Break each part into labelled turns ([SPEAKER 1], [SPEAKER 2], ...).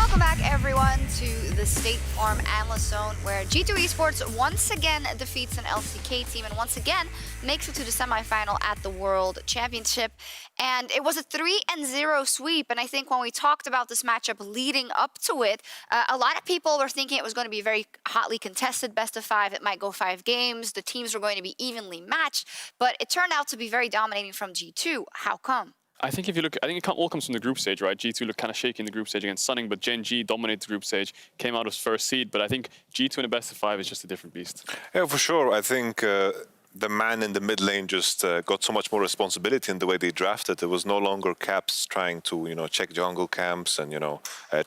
[SPEAKER 1] Welcome back, everyone, to the State Farm Analyst Zone, where G2 Esports once again defeats an LCK team and once again makes it to the semifinal at the World Championship. And it was a 3-0 sweep. And I think when we talked about this matchup leading up to it, a lot of people were thinking it was going to be very hotly contested, best of 5. It might go 5 games. The teams were going to be evenly matched. But it turned out to be very dominating from G2. How come?
[SPEAKER 2] I think if you look, I think it all comes from the group stage, right? G2 looked kind of shaky in the group stage against Sunning, but GENG dominated the group stage, came out as first seed. But I think G2 in the best of 5 is just a different beast.
[SPEAKER 3] Yeah, for sure. I think the man in the mid lane just got so much more responsibility in the way they drafted. There was no longer Caps trying to, check jungle camps and,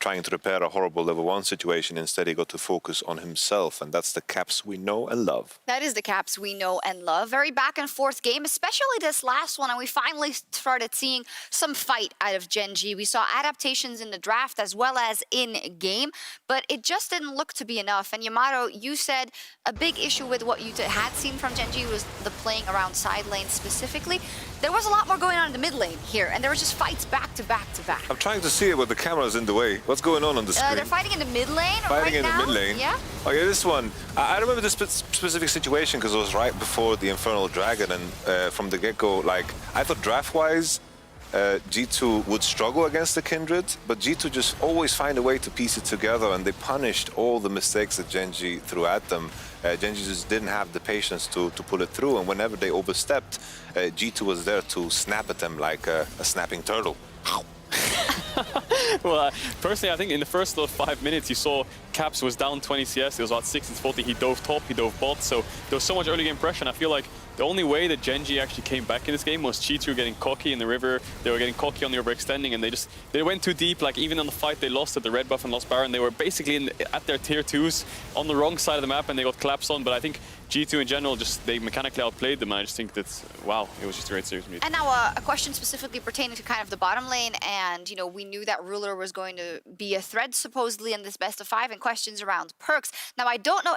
[SPEAKER 3] trying to repair a horrible level 1 situation. Instead, he got to focus on himself, and that's the Caps we know and love.
[SPEAKER 1] That is the Caps we know and love. Very back and forth game, especially this last one, and we finally started seeing some fight out of GENG. We saw adaptations in the draft as well as in game, but it just didn't look to be enough. And Yamato, you said a big issue with what you had seen from GENG was the playing around side lane specifically. There was a lot more going on in the mid lane here, and there was just fights back to back to back.
[SPEAKER 3] I'm trying to see it, but the camera's in the way. What's going on the screen?
[SPEAKER 1] They're fighting in the mid lane
[SPEAKER 3] Fighting
[SPEAKER 1] right
[SPEAKER 3] in
[SPEAKER 1] now.
[SPEAKER 3] the mid lane?
[SPEAKER 1] Yeah.
[SPEAKER 3] Okay, this one. I remember this specific situation because it was right before the Infernal Dragon, and from the get-go, I thought draft-wise, G2 would struggle against the Kindred, but G2 just always find a way to piece it together, and they punished all the mistakes that GENG threw at them. GENG just didn't have the patience to pull it through, and whenever they overstepped, G2 was there to snap at them like a snapping turtle.
[SPEAKER 2] Well, personally, I think in the first 5 minutes, you saw Caps was down 20 CS. It was about 6-40. He dove top, he dove bot. So there was so much early game pressure. And I feel like the only way that GENG actually came back in this game was G2 getting cocky in the river. They were getting cocky on the overextending, and they went too deep. Like, even in the fight, they lost at the red buff and lost Baron. They were basically at their tier 2s on the wrong side of the map, and they got collapsed on. But I think G2 in general, they mechanically outplayed them. And I just think that, wow, it was just a great series.
[SPEAKER 1] And now a question specifically pertaining to kind of the bottom lane, and we knew that Ruler was going to be a threat supposedly in this best of 5, and questions around Perkz. Now I don't know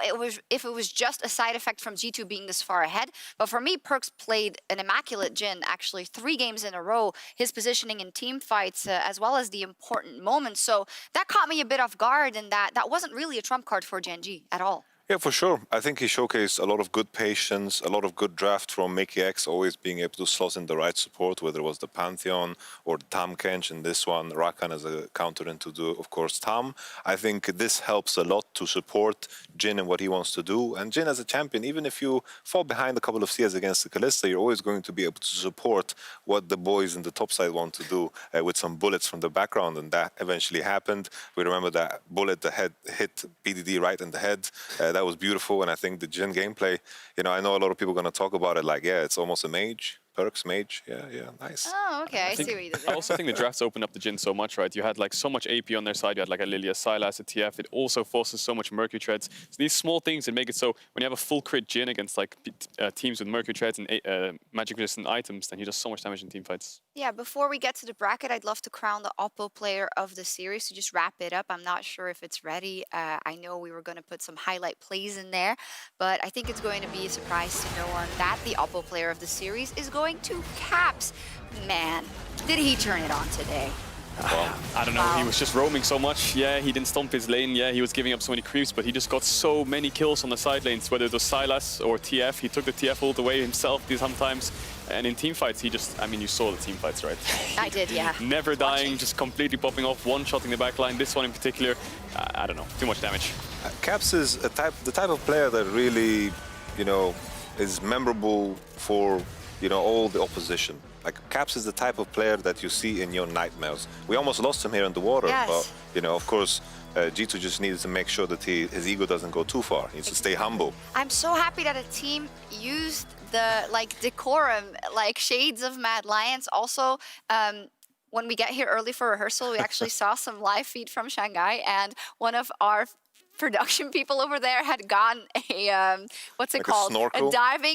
[SPEAKER 1] if it was just a side effect from G2 being this far ahead, but for me, Perkz played an immaculate Jhin actually 3 games in a row. His positioning in team fights as well as the important moments, so that caught me a bit off guard, and that wasn't really a trump card for GENG at all.
[SPEAKER 3] Yeah, for sure. I think he showcased a lot of good patience, a lot of good draft from Mickey X, always being able to slot in the right support, whether it was the Pantheon or the Tam Kench in this one. Rakan as a counter into, of course, Tam. I think this helps a lot to support Jhin and what he wants to do. And Jhin as a champion, even if you fall behind a couple of CS against the Kalista, you're always going to be able to support what the boys in the top side want to do with some bullets from the background. And that eventually happened. We remember that bullet that hit PDD right in the head. That was beautiful, and I think the Jhin gameplay, I know a lot of people are going to talk about it like, yeah, it's almost a mage. Perkz, mage, yeah, nice.
[SPEAKER 1] Oh, okay, I see what you did there.
[SPEAKER 2] I also think the drafts opened up the Jhin so much, right? You had so much AP on their side. You had a Lilia, Sylas, a TF. It also forces so much Mercury Treads. So these small things that make it so when you have a full crit Jhin against teams with Mercury Treads and magic resistant items, then he does so much damage in team fights.
[SPEAKER 1] Yeah, before we get to the bracket, I'd love to crown the Oppo player of the series to just wrap it up. I'm not sure if it's ready. I know we were going to put some highlight plays in there, but I think it's going to be a surprise to no one that the Oppo player of the series is going to Caps. Man, did he turn it on today?
[SPEAKER 2] Well, I don't know, he was just roaming so much. Yeah, he didn't stomp his lane. Yeah, he was giving up so many creeps, but he just got so many kills on the side lanes, whether it was Sylas or TF. He took the TF ult away himself sometimes. And in team fights, you saw the team fights, right?
[SPEAKER 1] I did, yeah.
[SPEAKER 2] Never dying, just completely popping off, one-shotting the backline. This one in particular, I don't know, too much damage.
[SPEAKER 3] Caps is the type of player that really, is memorable for, all the opposition. Caps is the type of player that you see in your nightmares. We almost lost him here in the water,
[SPEAKER 1] yes.
[SPEAKER 3] But, of course, G2 just needed to make sure that his ego doesn't go too far. He needs to stay humble.
[SPEAKER 1] I'm so happy that a team used the, decorum, shades of Mad Lions. Also, when we get here early for rehearsal, we actually saw some live feed from Shanghai, and one of our production people over there had gotten a, what's it
[SPEAKER 3] Like a
[SPEAKER 1] called?
[SPEAKER 3] snorkel?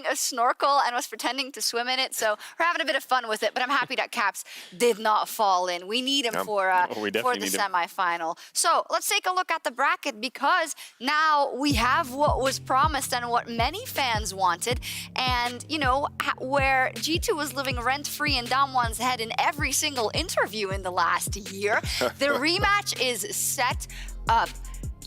[SPEAKER 1] A snorkel, and was pretending to swim in it. So we're having a bit of fun with it, but I'm happy that Caps did not fall in. We need him
[SPEAKER 3] Yep.
[SPEAKER 1] for
[SPEAKER 2] we
[SPEAKER 1] the
[SPEAKER 2] definitely need him.
[SPEAKER 1] semifinal. So let's take a look at the bracket, because now we have what was promised and what many fans wanted. And, you know, where G2 was living rent-free in Damwon's head in every single interview in the last year, the rematch is set up.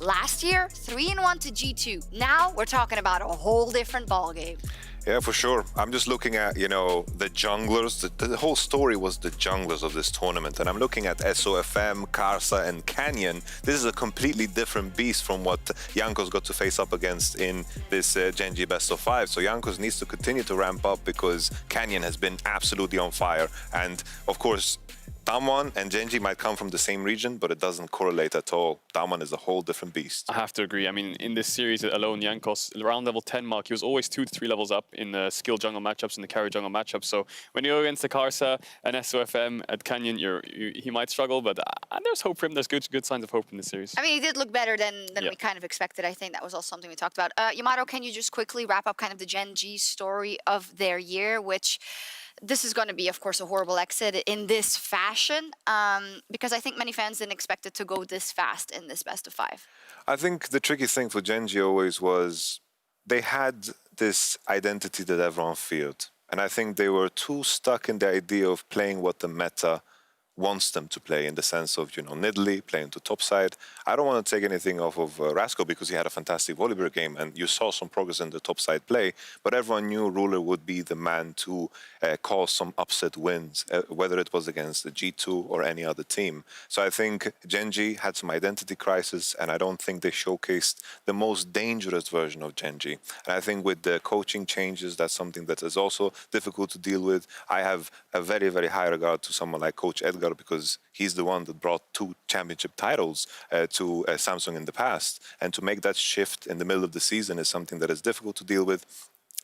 [SPEAKER 1] Last year, 3-1 to G2. Now we're talking about a whole different ballgame.
[SPEAKER 3] Yeah, for sure. I'm just looking at, you know, the junglers. The whole story was the junglers of this tournament. And I'm looking at SOFM, Karsa, and Canyon. This is a completely different beast from what Jankos got to face up against in this GENG best of 5. So Jankos needs to continue to ramp up, because Canyon has been absolutely on fire. And of course, Damwon and GENG might come from the same region, but it doesn't correlate at all. Damwon is a whole different beast.
[SPEAKER 2] I have to agree. I mean, in this series alone, Jankos, around level 10 mark, he was always 2 to 3 levels up in the skill jungle matchups and the carry jungle matchups. So when you go against the Karsa and SOFM at Canyon, he might struggle, but there's hope for him. There's good signs of hope in this series.
[SPEAKER 1] I mean, he did look better than we kind of expected. I think that was also something we talked about. Yamato, can you just quickly wrap up kind of the GENG story of their year, which... This is going to be, of course, a horrible exit in this fashion, because I think many fans didn't expect it to go this fast in this best of 5.
[SPEAKER 3] I think the tricky thing for GENG always was they had this identity that everyone feared. And I think they were too stuck in the idea of playing what the meta wants them to play, in the sense of, you know, Nidalee playing to topside. I don't want to take anything off of Rasko, because he had a fantastic Volibear game and you saw some progress in the topside play, but everyone knew Ruler would be the man to cause some upset wins, whether it was against the G2 or any other team. So I think GENG had some identity crisis, and I don't think they showcased the most dangerous version of GENG. And I think with the coaching changes, that's something that is also difficult to deal with. I have a very, very high regard to someone like Coach Edgar, because he's the one that brought 2 championship titles to Samsung in the past. And to make that shift in the middle of the season is something that is difficult to deal with.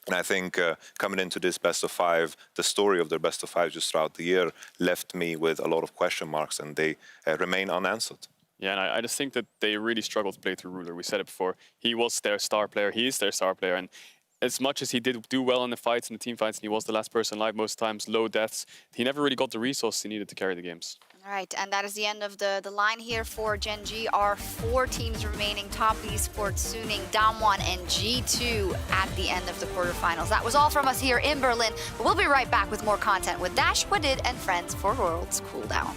[SPEAKER 3] And I think coming into this best of 5, the story of their best of 5 just throughout the year left me with a lot of question marks, and they remain unanswered.
[SPEAKER 2] Yeah, and I just think that they really struggled to play through Ruler. We said it before. He was their star player. He is their star player. And as much as he did do well in the fights and the team fights, and he was the last person alive most times, low deaths, he never really got the resources he needed to carry the games.
[SPEAKER 1] All right, and that is the end of the line here for GENG. Our 4 teams remaining: Top Esports, Suning, Damwon, and G2 at the end of the quarterfinals. That was all from us here in Berlin, but we'll be right back with more content with Dash, Wadid, and friends for Worlds Cooldown.